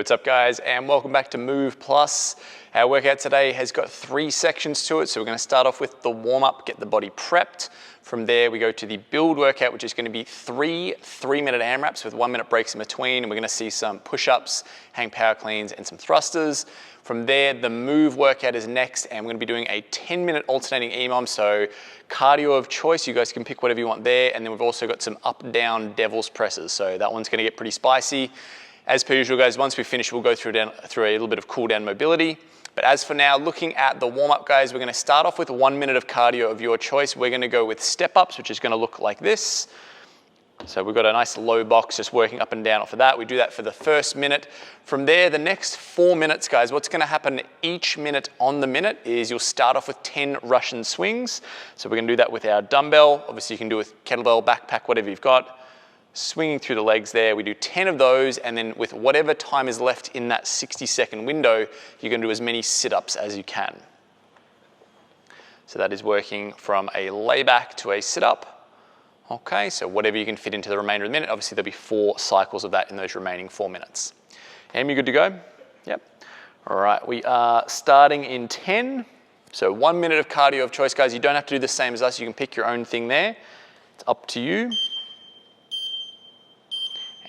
What's up, guys, and welcome back to Move Plus. Our workout today has got 3 sections to it, so we're going to start off with the warm-up, get the body prepped. From there, we go to the build workout, which is going to be 3 3-minute AMRAPs with 1-minute breaks in between, and we're going to see some push-ups, hang power cleans, and some thrusters. From there, the move workout is next, and we're going to be doing a 10-minute alternating EMOM, so cardio of choice. You guys can pick whatever you want there, and then we've also got some up-down devil's presses, so that one's going to get pretty spicy. As per usual, guys, once we finish, we'll go through a little bit of cool-down mobility. But as for now, looking at the warm-up, guys, we're going to start off with 1 minute of cardio of your choice. We're going to go with step-ups, which is going to look like this. So we've got a nice low box just working up and down off of that. We do that for the first minute. From there, the next 4 minutes, guys, what's going to happen each minute on the minute is you'll start off with 10 Russian swings. So we're going to do that with our dumbbell. Obviously, you can do it with kettlebell, backpack, whatever you've got. Swinging through the legs there, we do 10 of those, and then with whatever time is left in that 60-second window, you're going to do as many sit-ups as you can. So that is working from a layback to a sit-up. Okay, so whatever you can fit into the remainder of the minute. Obviously, there'll be 4 cycles of that in those remaining 4 minutes. Em, you good to go? Yep. All right, we are starting in 10. So 1 minute of cardio of choice, guys. You don't have to do the same as us. You can pick your own thing there. It's up to you.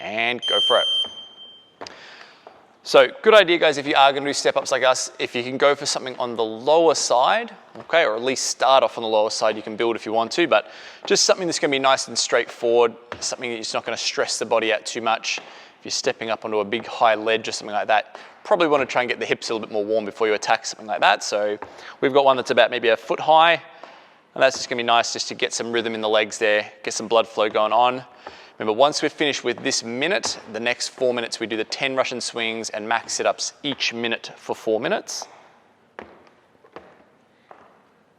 And go for it. So good idea, guys, if you are going to do step-ups like us, if you can go for something on the lower side, okay, or at least start off on the lower side. You can build if you want to, but just something that's going to be nice and straightforward, something that's not going to stress the body out too much. If you're stepping up onto a big high ledge or something like that, probably want to try and get the hips a little bit more warm before you attack something like that. So we've got one that's about maybe a foot high, and that's just going to be nice just to get some rhythm in the legs there, get some blood flow going on. Remember, once we're finished with this minute, the next 4 minutes, we do the 10 Russian swings and max sit-ups each minute for 4 minutes.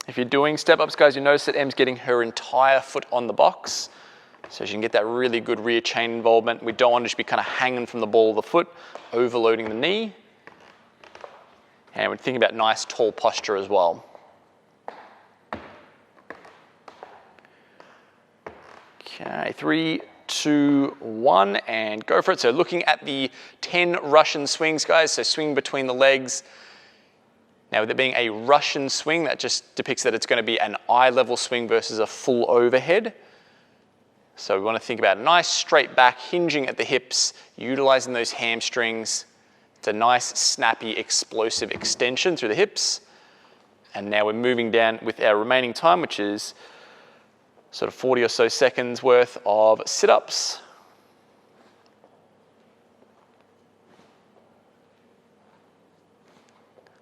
If you're doing step-ups, guys, you notice that Em's getting her entire foot on the box, so she can get that really good rear chain involvement. We don't want to just be kind of hanging from the ball of the foot, overloading the knee. And we're thinking about nice, tall posture as well. Okay, 3, 2, 1, and go for it. So looking at the 10 Russian swings, guys, so swing between the legs. Now, with it being a Russian swing, that just depicts that it's going to be an eye-level swing versus a full overhead. So we want to think about a nice straight back, hinging at the hips, utilizing those hamstrings. It's a nice, snappy, explosive extension through the hips. And now we're moving down with our remaining time, which is sort of 40 or so seconds worth of sit-ups.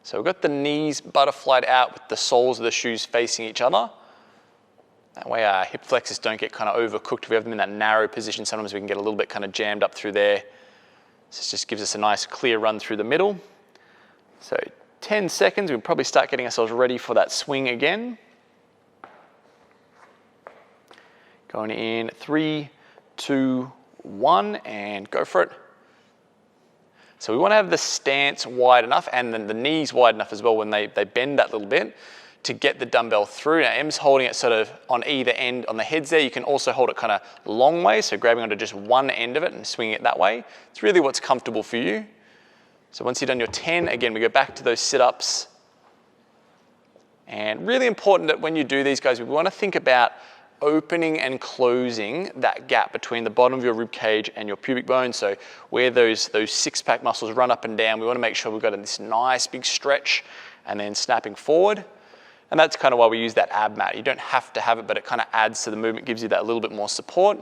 So we've got the knees butterflied out with the soles of the shoes facing each other. That way our hip flexors don't get kind of overcooked. If we have them in that narrow position, sometimes we can get a little bit kind of jammed up through there. This just gives us a nice clear run through the middle. So 10 seconds, we'll probably start getting ourselves ready for that swing again. Going in 3, 2, 1, and go for it. So we want to have the stance wide enough and then the knees wide enough as well when they bend that little bit to get the dumbbell through. Now, Em's holding it sort of on either end on the heads there. You can also hold it kind of long way, so grabbing onto just one end of it and swinging it that way. It's really what's comfortable for you. So once you've done your 10, again, we go back to those sit-ups. And really important that when you do these, guys, we want to think about opening and closing that gap between the bottom of your rib cage and your pubic bone. So where those six-pack muscles run up and down, we want to make sure we've got this nice big stretch and then snapping forward. And that's kind of why we use that ab mat. You don't have to have it, but it kind of adds to the movement, gives you that little bit more support.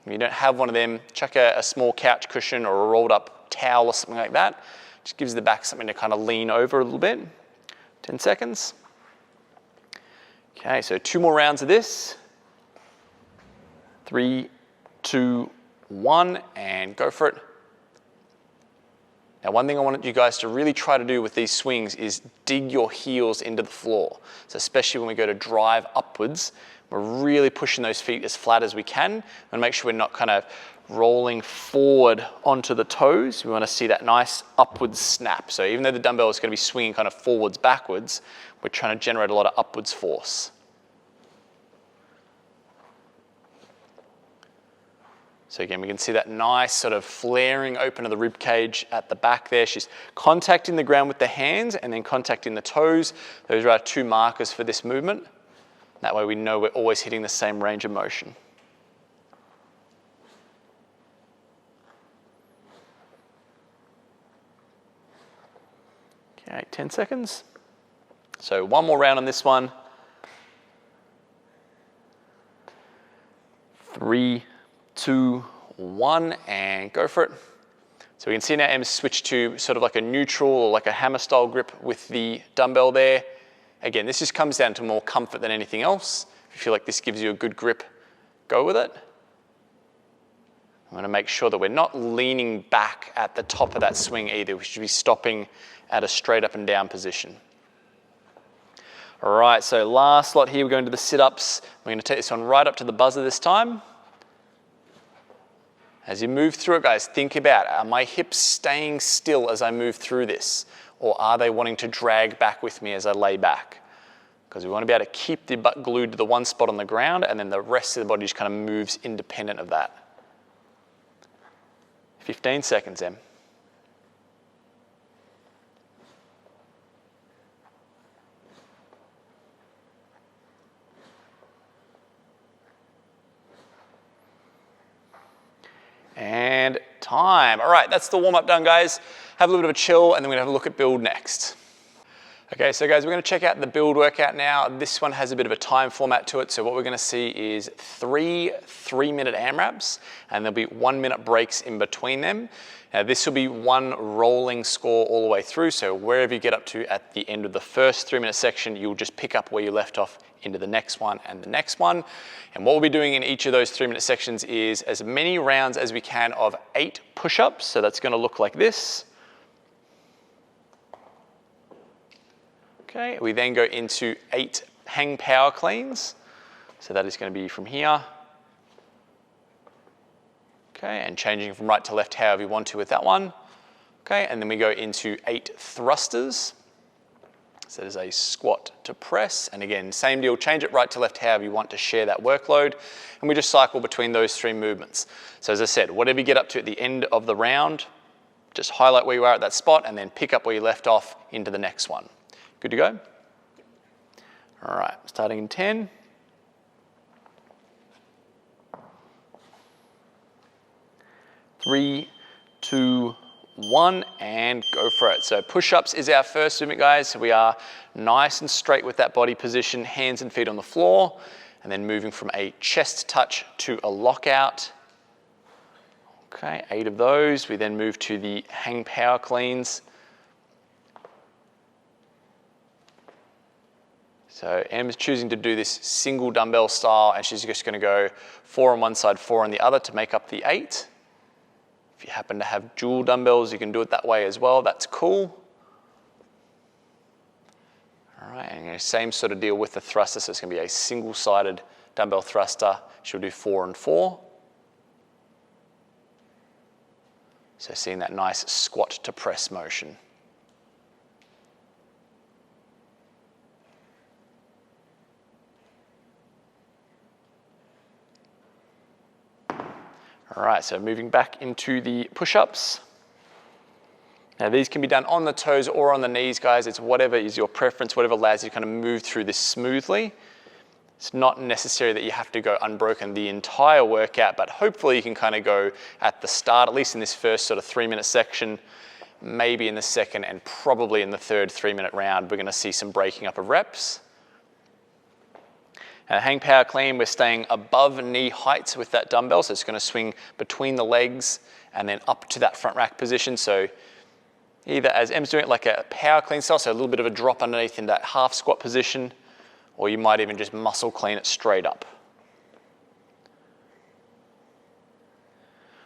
If you don't have one of them, chuck a small couch cushion or a rolled up towel or something like that. Just gives the back something to kind of lean over a little bit. 10 seconds. Okay, so 2 more rounds of this. 3, 2, 1, and go for it. Now, one thing I wanted you guys to really try to do with these swings is dig your heels into the floor. So especially when we go to drive upwards, we're really pushing those feet as flat as we can and make sure we're not kind of rolling forward onto the toes. We want to see that nice upwards snap. So even though the dumbbell is going to be swinging kind of forwards, backwards, we're trying to generate a lot of upwards force. So again, we can see that nice sort of flaring open of the rib cage at the back there. She's contacting the ground with the hands and then contacting the toes. Those are our two markers for this movement. That way we know we're always hitting the same range of motion. Okay, 10 seconds. So one more round on this one. 3, 2, 1, and go for it. So we can see now Em's switched to sort of like a neutral or like a hammer style grip with the dumbbell there. Again, this just comes down to more comfort than anything else. If you feel like this gives you a good grip, go with it. I'm going to make sure that we're not leaning back at the top of that swing either. We should be stopping at a straight up and down position. All right, so last lot here, we're going to the sit-ups. We're going to take this one right up to the buzzer this time. As you move through it, guys, think about, are my hips staying still as I move through this? Or are they wanting to drag back with me as I lay back? Because we want to be able to keep the butt glued to the one spot on the ground, and then the rest of the body just kind of moves independent of that. 15 seconds, Em. And time. All right, that's the warm-up done, guys. Have a little bit of a chill, and then we're gonna have a look at build next. Okay, so guys, we're gonna check out the build workout now. This one has a bit of a time format to it. So what we're gonna see is 3 3-minute AMRAPs, and there'll be 1-minute breaks in between them. Now this will be one rolling score all the way through. So wherever you get up to at the end of the first 3-minute section, you'll just pick up where you left off into the next one and the next one. And what we'll be doing in each of those 3-minute sections is as many rounds as we can of 8 push-ups. So that's gonna look like this. Okay, we then go into 8 hang power cleans. So that is going to be from here. Okay, and changing from right to left however you want to with that one. Okay, and then we go into 8 thrusters. So there's a squat to press. And again, same deal, change it right to left however you want to share that workload. And we just cycle between those 3 movements. So as I said, whatever you get up to at the end of the round, just highlight where you are at that spot and then pick up where you left off into the next one. Good to go? All right, starting in 10. 3, 2, 1, and go for it. So push-ups is our first movement, guys. So we are nice and straight with that body position, hands and feet on the floor, and then moving from a chest touch to a lockout. Okay, 8 of those. We then move to the hang power cleans. So Em's choosing to do this single dumbbell style, and she's just gonna go 4 on one side, 4 on the other to make up the 8. If you happen to have dual dumbbells, you can do it that way as well. That's cool. All right, and same sort of deal with the thruster. So it's gonna be a single-sided dumbbell thruster. She'll do 4 and 4. So seeing that nice squat to press motion. All right, so moving back into the push-ups. Now these can be done on the toes or on the knees, guys. It's whatever is your preference, whatever allows you to kind of move through this smoothly. It's not necessary that you have to go unbroken the entire workout, but hopefully you can kind of go at the start, at least in this first sort of 3-minute section, maybe in the second and probably in the third 3-minute round, we're gonna see some breaking up of reps. Hang power clean, we're staying above knee height with that dumbbell, so it's gonna swing between the legs and then up to that front rack position. So either as Em's doing it like a power clean style, so a little bit of a drop underneath in that half squat position, or you might even just muscle clean it straight up.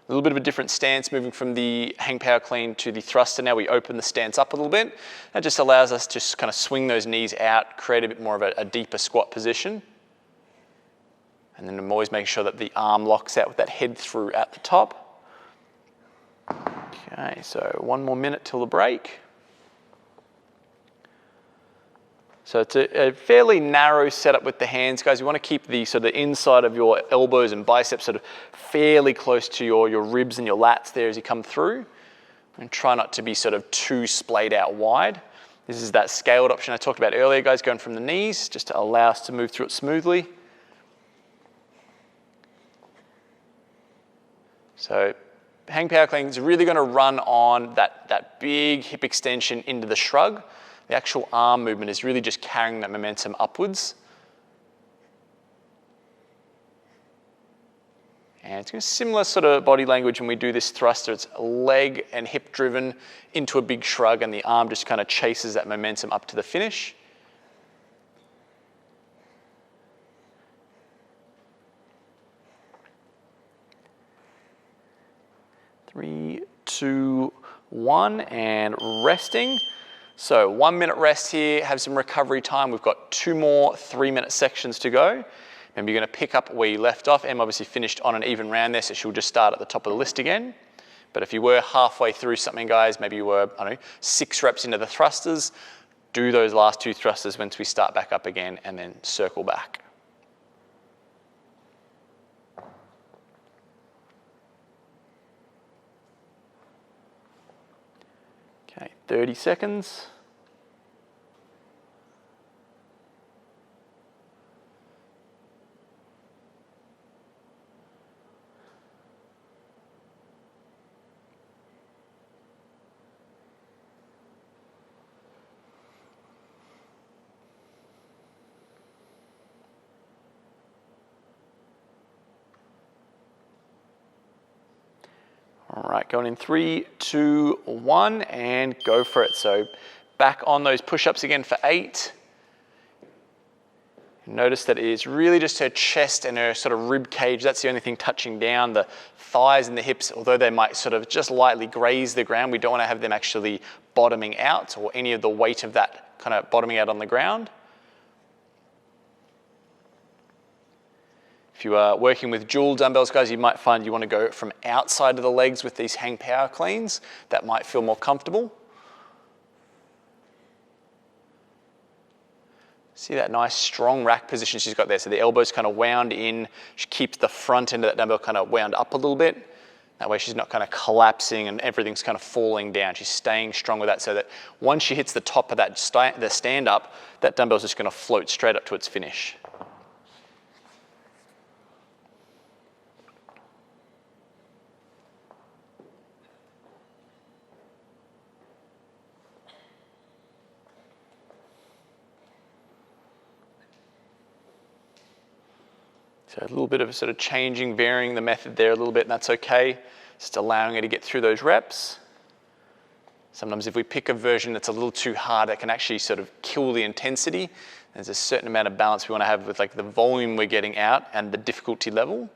A little bit of a different stance moving from the hang power clean to the thruster. Now we open the stance up a little bit. That just allows us to kind of swing those knees out, create a bit more of a deeper squat position. And then I'm always making sure that the arm locks out with that head through at the top. Okay, so 1 more minute till the break. So it's a fairly narrow setup with the hands, guys. You want to keep the sort of inside of your elbows and biceps sort of fairly close to your ribs and your lats there as you come through. And try not to be sort of too splayed out wide. This is that scaled option I talked about earlier, guys, going from the knees, just to allow us to move through it smoothly. So hang power clean is really going to run on that big hip extension into the shrug. The actual arm movement is really just carrying that momentum upwards. And it's a similar sort of body language when we do this thruster. It's leg and hip driven into a big shrug, and the arm just kind of chases that momentum up to the finish. Three, two, one, and resting. So 1 minute rest here, have some recovery time. We've got 2 more 3-minute sections to go. Remember, you're going to pick up where you left off. Em obviously finished on an even round there, so she'll just start at the top of the list again. But if you were halfway through something, guys, maybe you were, I don't know, 6 reps into the thrusters, do those last 2 thrusters once we start back up again, and then circle back. Okay, 30 seconds. All right, going in 3, 2, 1, and go for it. So back on those push-ups again for 8. Notice that it is really just her chest and her sort of rib cage. That's the only thing touching down. The thighs and the hips, although they might sort of just lightly graze the ground, we don't want to have them actually bottoming out or any of the weight of that kind of bottoming out on the ground. If you are working with dual dumbbells, guys, you might find you want to go from outside of the legs with these hang power cleans. That might feel more comfortable. See that nice strong rack position she's got there. So the elbow's kind of wound in. She keeps the front end of that dumbbell kind of wound up a little bit. That way she's not kind of collapsing and everything's kind of falling down. She's staying strong with that so that once she hits the top of that the stand up, that dumbbell's just going to float straight up to its finish. So a little bit of a sort of changing, varying the method there a little bit, and that's okay. Just allowing her to get through those reps. Sometimes if we pick a version that's a little too hard, it can actually sort of kill the intensity. There's a certain amount of balance we want to have with like the volume we're getting out and the difficulty level.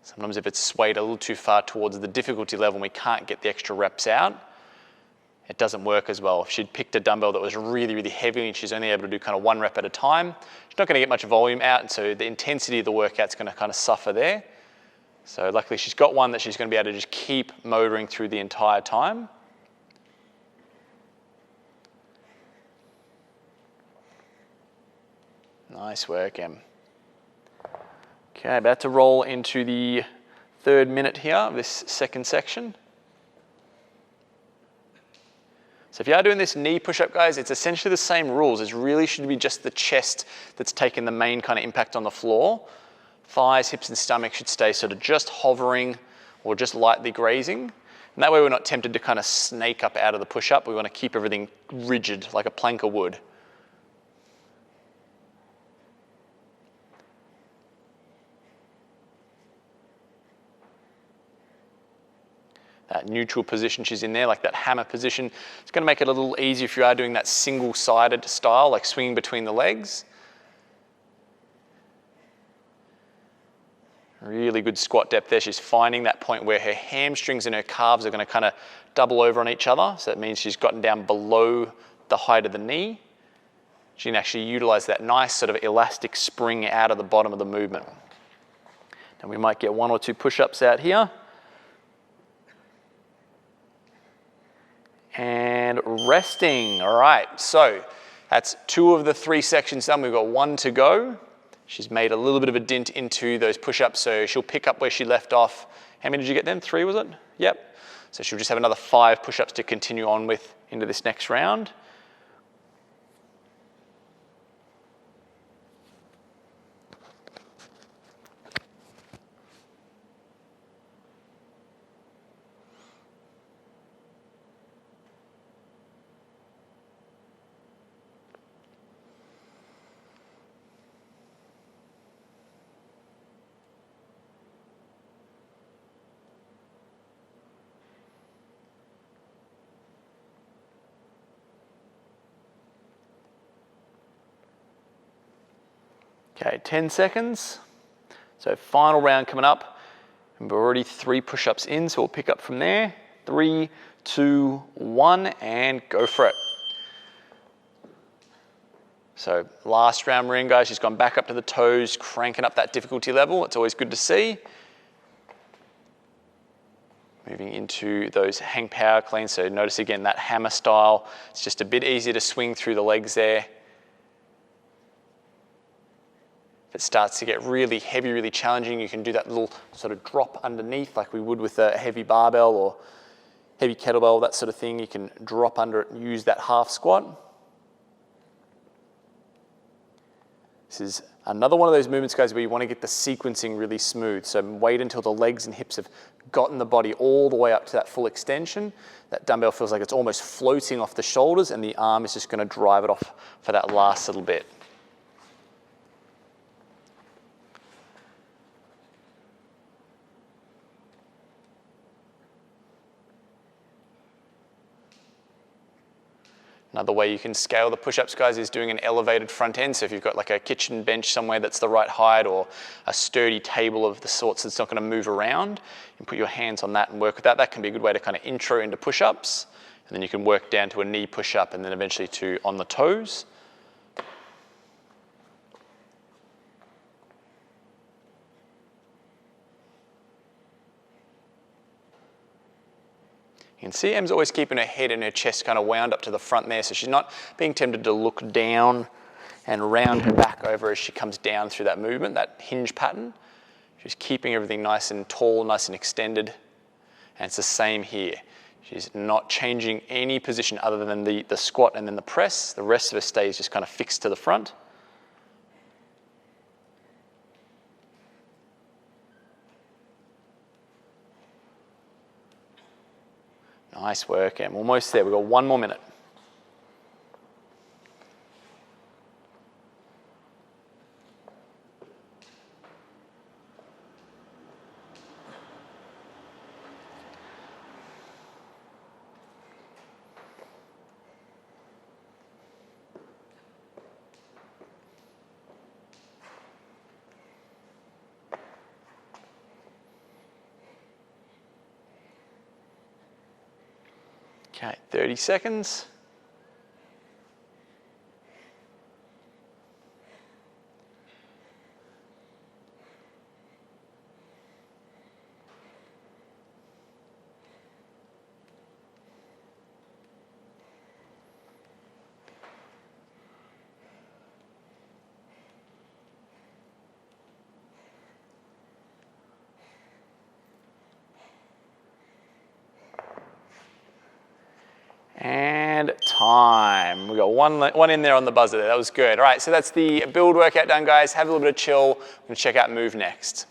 Sometimes if it's swayed a little too far towards the difficulty level and we can't get the extra reps out, it doesn't work as well. If she'd picked a dumbbell that was really, really heavy and she's only able to do kind of 1 rep at a time, she's not going to get much volume out, and so the intensity of the workout's going to kind of suffer there. So luckily she's got one that she's going to be able to just keep motoring through the entire time. Nice work, Em. Okay, about to roll into the 3rd minute here of this second section. So if you are doing this knee push-up, guys, it's essentially the same rules. It really should be just the chest that's taking the main kind of impact on the floor. Thighs, hips, and stomach should stay sort of just hovering or just lightly grazing. And that way we're not tempted to kind of snake up out of the push-up. We want to keep everything rigid, like a plank of wood. That neutral position she's in there, like that hammer position. It's going to make it a little easier if you are doing that single-sided style, like swinging between the legs. Really good squat depth there. She's finding that point where her hamstrings and her calves are going to kind of double over on each other. So that means she's gotten down below the height of the knee. She can actually utilize that nice sort of elastic spring out of the bottom of the movement. And we might get 1 or 2 push-ups out here. And resting. All right, so That's 2 of the 3 sections done. We've got 1 to go. She's made a little bit of a dent into those push-ups, so she'll pick up where she left off. How many did you get then? 3, was it? Yep. So she'll just have another 5 push-ups to continue on with into this next round. Okay, 10 seconds. So final round coming up. And we're already 3 push-ups in, so we'll pick up from there. 3, 2, 1, and go for it. So last round we're in, guys. She's gone back up to the toes, cranking up that difficulty level. It's always good to see. Moving into those hang power cleans. So notice again that hammer style. It's just a bit easier to swing through the legs there. If it starts to get really heavy, really challenging, you can do that little sort of drop underneath like we would with a heavy barbell or heavy kettlebell, that sort of thing. You can drop under it and use that half squat. This is another one of those movements, guys, where you want to get the sequencing really smooth. So wait until the legs and hips have gotten the body all the way up to that full extension. That dumbbell feels like it's almost floating off the shoulders, and the arm is just going to drive it off for that last little bit. Another way you can scale the push-ups, guys, is doing an elevated front end. So if you've got like a kitchen bench somewhere that's the right height, or a sturdy table of the sorts that's not going to move around, you can put your hands on that and work with that. That can be a good way to kind of intro into push-ups. And then you can work down to a knee push-up and then eventually to on the toes. You can see Em's always keeping her head and her chest kind of wound up to the front there, so she's not being tempted to look down and round her back over as she comes down through that movement, that hinge pattern. She's keeping everything nice and tall, nice and extended. And it's the same here. She's not changing any position other than the squat and then the press. The rest of her stays just kind of fixed to the front. Nice work, Em. Almost there. We've got 1 more minute. Okay, 30 seconds. And time. We got one in there on the buzzer there. That was good. All right, so that's the build workout done, guys. Have a little bit of chill. We're gonna check out move next.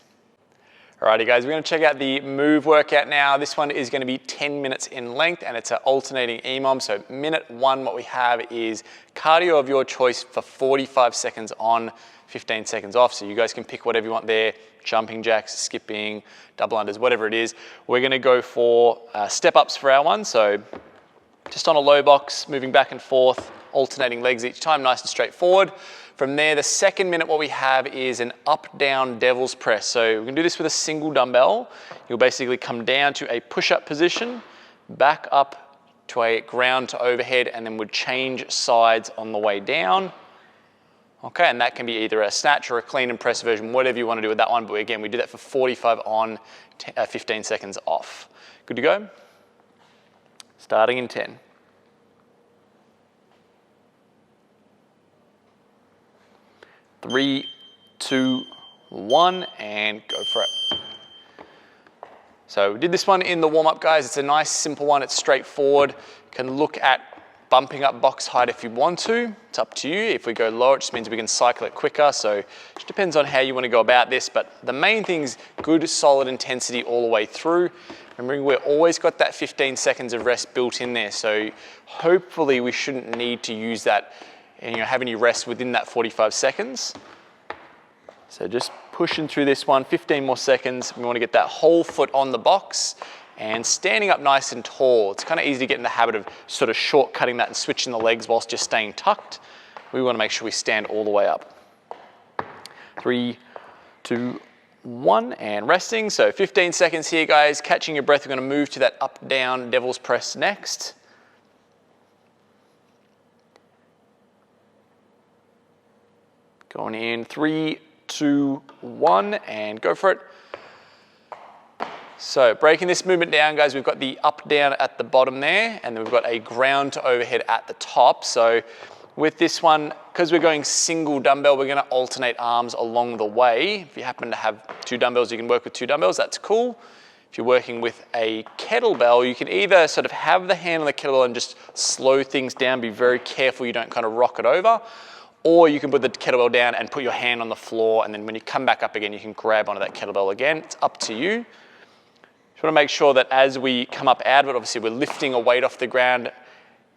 Alrighty, guys, we're gonna check out the move workout now. This one is gonna be 10 minutes in length, and it's an alternating EMOM. So minute 1, what we have is cardio of your choice for 45 seconds on, 15 seconds off. So you guys can pick whatever you want there. Jumping jacks, skipping, double unders, whatever it is. We're gonna go for step ups for our one. So just on a low box, moving back and forth, alternating legs each time, nice and straightforward. From there, the second minute, what we have is an up-down devil's press. So we can do this with a single dumbbell. You'll basically come down to a push-up position, back up to a ground to overhead, and then would change sides on the way down. Okay, and that can be either a snatch or a clean and press version, whatever you want to do with that one. But again, we do that for 45 on, 15 seconds off. Good to go? Starting in 10. 3, 2, 1, and go for it. So we did this one in the warm-up, guys. It's a nice, simple one. It's straightforward. You can look at bumping up box height if you want to. It's up to you. If we go lower, it just means we can cycle it quicker. So it just depends on how you want to go about this. But the main thing is good, solid intensity all the way through. Remembering we've always got that 15 seconds of rest built in there. So hopefully we shouldn't need to use that and have any rest within that 45 seconds. So just pushing through this one, 15 more seconds. We want to get that whole foot on the box and standing up nice and tall. It's kind of easy to get in the habit of sort of shortcutting that and switching the legs whilst just staying tucked. We want to make sure we stand all the way up. 3, 2, 1, and resting. So 15 seconds here, guys. Catching your breath, we're going to move to that up, down, devil's press next. Going in, 3, 2, 1, and go for it. So breaking this movement down, guys, we've got the up, down at the bottom there, and then we've got a ground to overhead at the top. So with this one, because we're going single dumbbell, we're going to alternate arms along the way. If you happen to have 2 dumbbells, you can work with 2 dumbbells, that's cool. If you're working with a kettlebell, you can either sort of have the hand on the kettlebell and just slow things down, be very careful you don't kind of rock it over, or you can put the kettlebell down and put your hand on the floor, and then when you come back up again, you can grab onto that kettlebell again. It's up to you. Just want to make sure that as we come up out of it, obviously we're lifting a weight off the ground.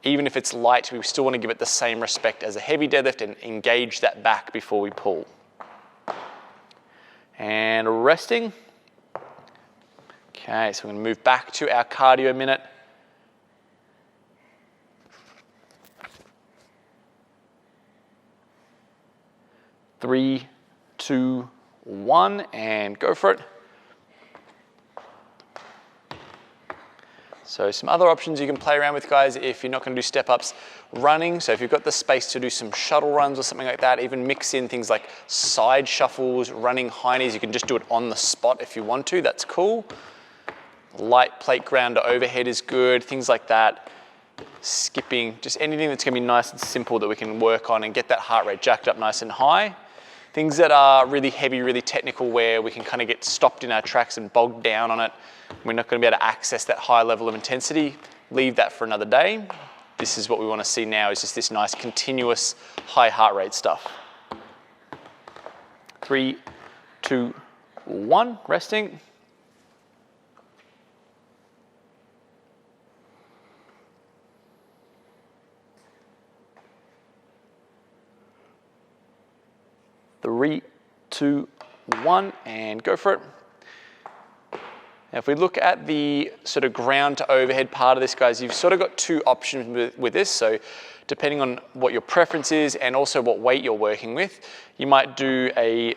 Even if it's light, we still want to give it the same respect as a heavy deadlift and engage that back before we pull. And resting. Okay, so we're going to move back to our cardio minute. Three, 2, 1, and go for it. So some other options you can play around with, guys, if you're not going to do step-ups, running. So if you've got the space to do some shuttle runs or something like that, even mix in things like side shuffles, running high knees. You can just do it on the spot if you want to. That's cool. Light plate ground to overhead is good. Things like that. Skipping, just anything that's going to be nice and simple that we can work on and get that heart rate jacked up nice and high. Things that are really heavy, really technical, where we can kind of get stopped in our tracks and bogged down on it. We're not going to be able to access that high level of intensity. Leave that for another day. This is what we want to see now, is just this nice continuous high heart rate stuff. 3, 2, 1, resting. Three, 2, 1, and go for it. Now, if we look at the sort of ground to overhead part of this, guys, you've sort of got 2 options with this. So depending on what your preference is and also what weight you're working with, you might do a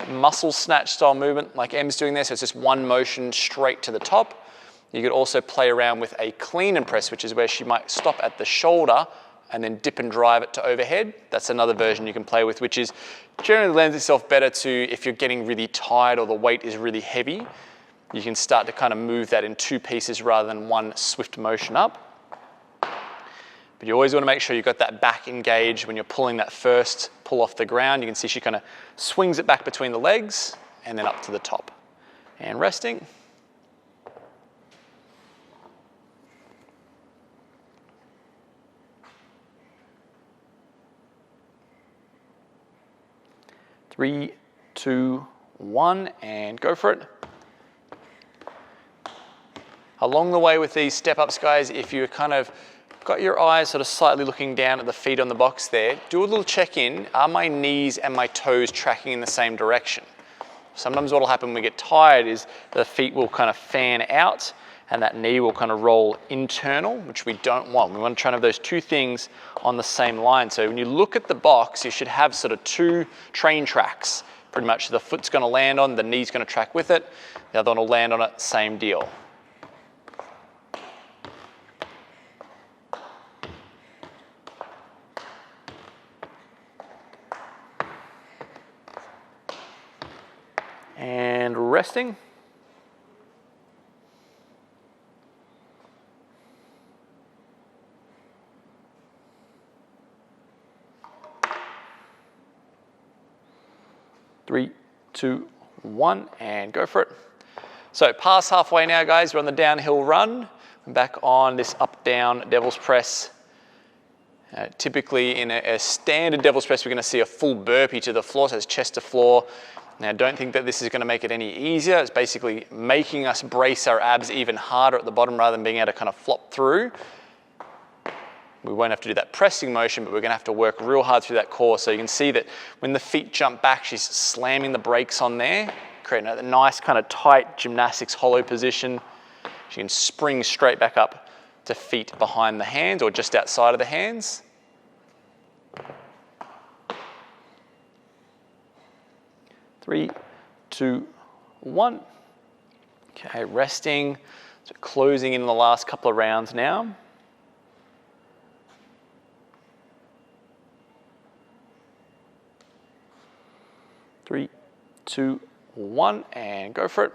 muscle snatch style movement like Em's doing there. So it's just one motion straight to the top. You could also play around with a clean and press, which is where she might stop at the shoulder and then dip and drive it to overhead. That's another version you can play with, which is generally lends itself better to if you're getting really tired or the weight is really heavy. You can start to kind of move that in 2 pieces rather than one swift motion up. But you always want to make sure you've got that back engaged when you're pulling that first pull off the ground. You can see she kind of swings it back between the legs and then up to the top. And resting. Three, 2, 1, and go for it. Along the way with these step-ups, guys, if you kind of got your eyes sort of slightly looking down at the feet on the box there, do a little check-in. Are my knees and my toes tracking in the same direction? Sometimes what will happen when we get tired is the feet will kind of fan out and that knee will kind of roll internal, which we don't want. We want to try and have those 2 things on the same line. So when you look at the box, you should have sort of 2 train tracks. Pretty much the foot's going to land on, the knee's going to track with it, the other one will land on it, same deal. And resting. 3, 2, 1, and go for it. So past halfway now, guys. We're on the downhill run. I'm back on this up-down devil's press. Typically in a standard devil's press, we're going to see a full burpee to the floor, so it's chest to floor. Now, don't think that this is going to make it any easier. It's basically making us brace our abs even harder at the bottom rather than being able to kind of flop through. We won't have to do that pressing motion, but we're going to have to work real hard through that core. So you can see that when the feet jump back, she's slamming the brakes on there, creating a nice kind of tight gymnastics hollow position. She can spring straight back up to feet behind the hands or just outside of the hands. 3, 2, 1. Okay, resting. So closing in the last couple of rounds now. Three, 2, 1, and go for it.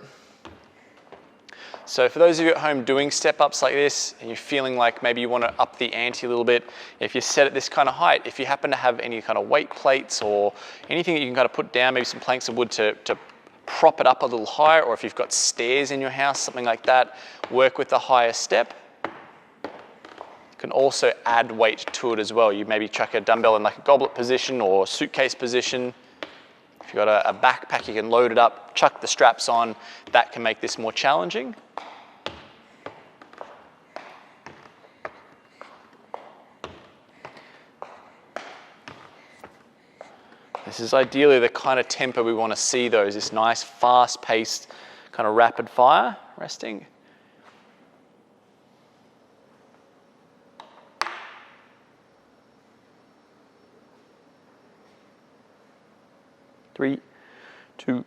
So for those of you at home doing step-ups like this, and you're feeling like maybe you want to up the ante a little bit, if you're set at this kind of height, if you happen to have any kind of weight plates or anything that you can kind of put down, maybe some planks of wood to prop it up a little higher, or if you've got stairs in your house, something like that, work with the higher step. You can also add weight to it as well. You maybe chuck a dumbbell in like a goblet position or suitcase position. If you've got a backpack, you can load it up, chuck the straps on. That can make this more challenging. This is ideally the kind of tempo we want to see those, this nice fast-paced kind of rapid fire resting. Three, 2,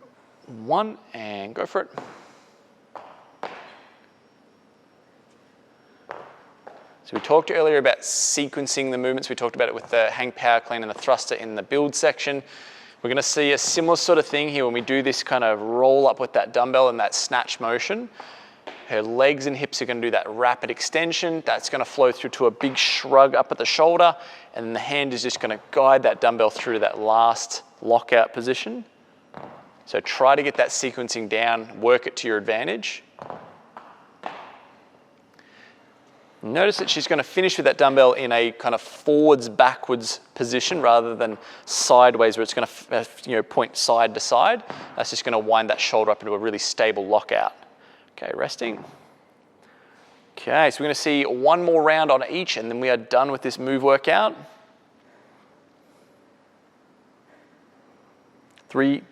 1, and go for it. So we talked earlier about sequencing the movements. We talked about it with the hang power clean and the thruster in the build section. We're going to see a similar sort of thing here when we do this kind of roll up with that dumbbell and that snatch motion. Her legs and hips are going to do that rapid extension. That's going to flow through to a big shrug up at the shoulder, and then the hand is just going to guide that dumbbell through to that last lockout position. So try to get that sequencing down, work it to your advantage. Notice that she's going to finish with that dumbbell in a kind of forwards-backwards position rather than sideways where it's going to point side to side. That's just going to wind that shoulder up into a really stable lockout. Okay, resting. Okay, so we're going to see one more round on each and then we are done with this move workout. 3,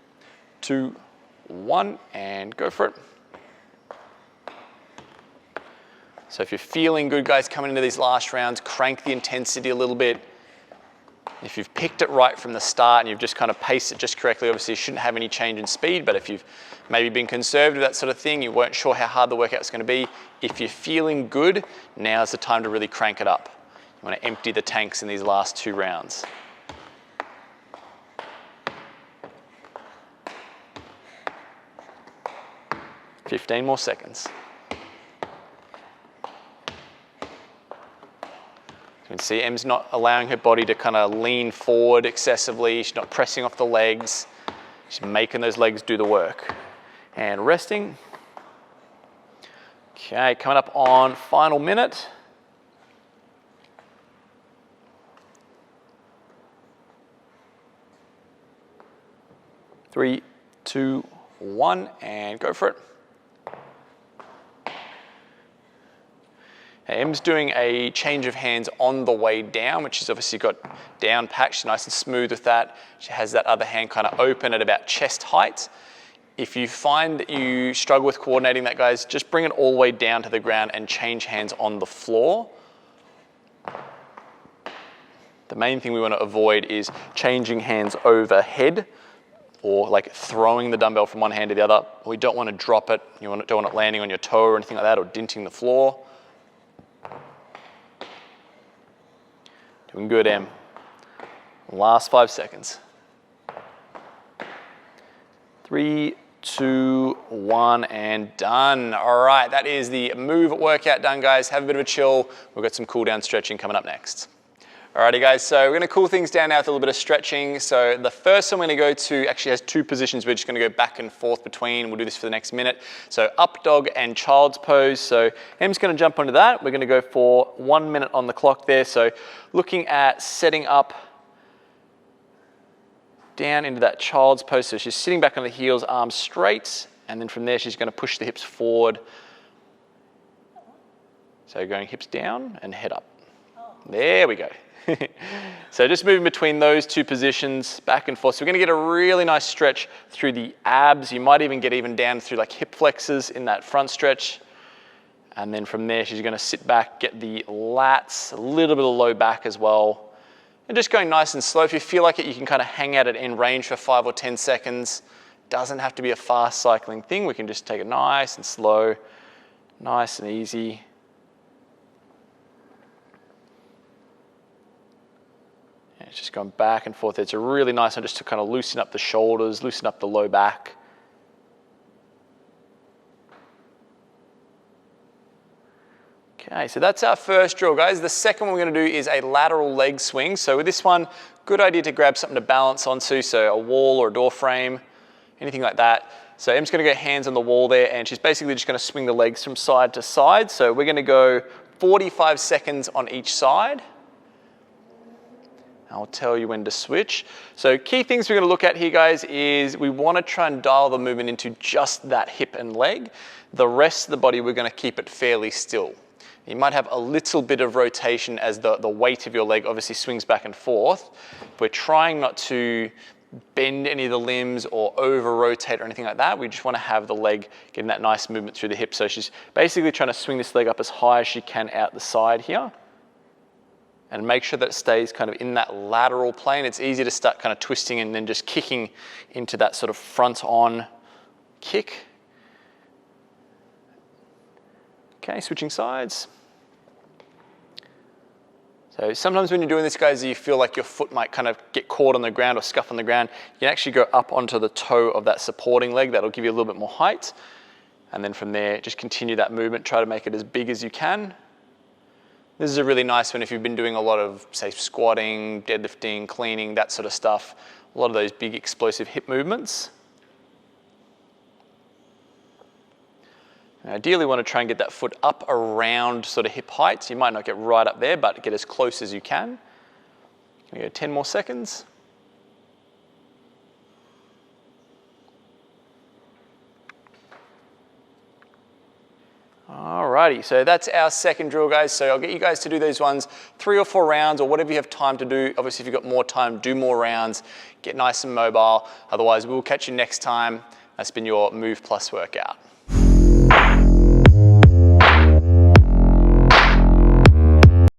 2, 1, and go for it. So if you're feeling good, guys, coming into these last rounds, crank the intensity a little bit. If you've picked it right from the start and you've just kind of paced it just correctly, obviously you shouldn't have any change in speed, but if you've maybe been conservative, that sort of thing, you weren't sure how hard the workout's going to be, if you're feeling good, now's the time to really crank it up. You want to empty the tanks in these last 2 rounds. $15 more seconds. You can see Em's not allowing her body to kind of lean forward excessively. She's not pressing off the legs. She's making those legs do the work. And resting. Okay, coming up on final minute. 3, 2, 1, and go for it. Em's doing a change of hands on the way down, which she's obviously got down packed. She's nice and smooth with that. She has that other hand kind of open at about chest height. If you find that you struggle with coordinating that, guys, just bring it all the way down to the ground and change hands on the floor. The main thing we want to avoid is changing hands overhead or like throwing the dumbbell from one hand to the other. We don't want to drop it. You don't want it landing on your toe or anything like that or dinting the floor. Doing good, Em. Last 5 seconds. 3, 2, 1, and done. All right, that is the move workout done, guys. Have a bit of a chill. We've got some cool down stretching coming up next. Alrighty guys, so we're going to cool things down now with a little bit of stretching. So the first one we're going to go to actually has two positions we're just going to go back and forth between. We'll do this for the next minute. So up dog and child's pose. So Em's going to jump onto that. We're going to go for 1 minute on the clock there. So looking at setting up down into that child's pose. So she's sitting back on the heels, arms straight, and then from there she's going to push the hips forward. So going hips down and head up. There we go. So just moving between those two positions back and forth. So we're going to get a really nice stretch through the abs. You might even get even down through like hip flexors in that front stretch. And then from there, she's going to sit back, get the lats, a little bit of low back as well. And just going nice and slow. If you feel like it, you can kind of hang out at end range for 5 or 10 seconds. Doesn't have to be a fast cycling thing. We can just take it nice and slow, nice and easy. It's just going back and forth. It's a really nice one just to kind of loosen up the shoulders, loosen up the low back. Okay, so that's our first drill, guys. The second one we're going to do is a lateral leg swing. So with this one, good idea to grab something to balance onto, so a wall or a door frame, anything like that. So Em's going to go hands on the wall there, and she's basically just going to swing the legs from side to side. So we're going to go 45 seconds on each side. I'll tell you when to switch. So key things we're going to look at here, guys, is we want to try and dial the movement into just that hip and leg. The rest of the body, we're going to keep it fairly still. You might have a little bit of rotation as the weight of your leg obviously swings back and forth. We're trying not to bend any of the limbs or over-rotate or anything like that. We just want to have the leg getting that nice movement through the hip. So she's basically trying to swing this leg up as high as she can out the side here. And make sure that it stays kind of in that lateral plane. It's easy to start kind of twisting and then just kicking into that sort of front-on kick. Okay, switching sides. So sometimes when you're doing this, guys, you feel like your foot might kind of get caught on the ground or scuff on the ground. You can actually go up onto the toe of that supporting leg. That'll give you a little bit more height. And then from there, just continue that movement. Try to make it as big as you can. This is a really nice one if you've been doing a lot of, say, squatting, deadlifting, cleaning, that sort of stuff. A lot of those big explosive hip movements. And ideally, you want to try and get that foot up around sort of hip height. So you might not get right up there, but get as close as you can. Can we go 10 more seconds? Alrighty, so that's our second drill, guys. So I'll get you guys to do those ones 3 or 4 rounds or whatever you have time to do. Obviously, if you've got more time, do more rounds, get nice and mobile. Otherwise, we'll catch you next time. That's been your Move Plus workout.